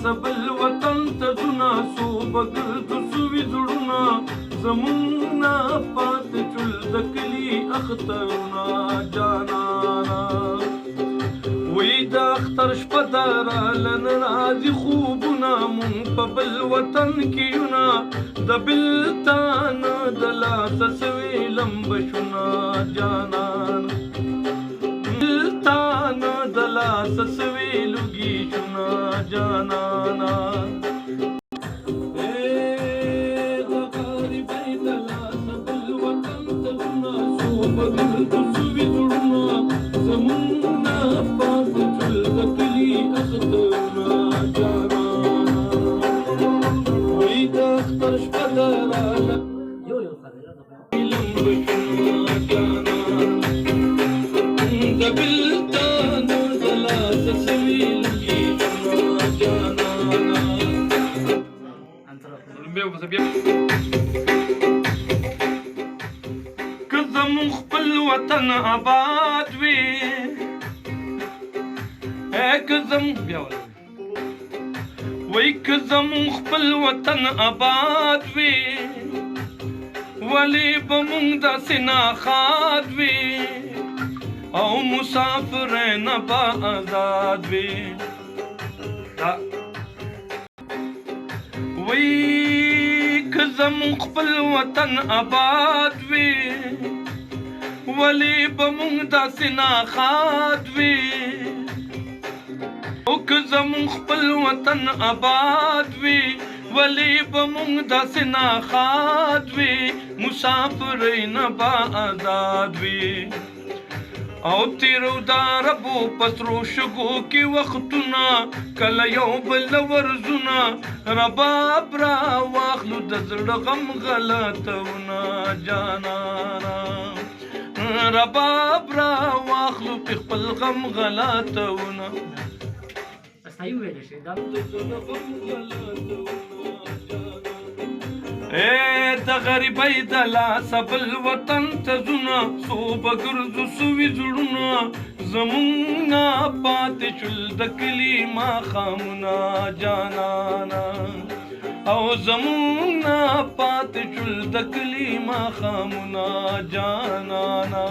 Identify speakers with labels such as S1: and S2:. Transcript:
S1: सबल वतन तजुना सो बगर दुसवी जुड़ना जमुना पात चुल दकली अख्तरना जाना وید اختر شپدارا لن راضی خوبنا من پبل وطن کیونا دبلتان دلا سسوی لمبشنا جانان بلتان دلا سسوی لگی شنا جانانا كذا مخبل وطن آباد وي كذا كذا مخبل وطن آباد وي ولي بمونږ داسې ناخاد وي او مسافر نه با آزاد وي وی که زمون خپل وطن آباد وي ولې به مونږ داسې ناخاد وي او که زمون خپل وطن آباد وي ولې به مونږ داسې ناخاد وي مسافرۍ نه با آزاد وي او تیرو دا ربو پسرو شګو کې وختونه کله یو بل ورزونه رباب را واخلو د زړه غم غلطونه جانانا رباب را واخلو په خپل غم غلطونه
S2: صحیح ویل شي دا
S1: د غریبۍ د لاسه بل وطن ته ځونه څو به ګرځو سوي زړونه زمونږ نه پاتې شول د کلي ماښامونه جانانا او زمونږ نه پاتې شول د کلي ماښامونه جانانا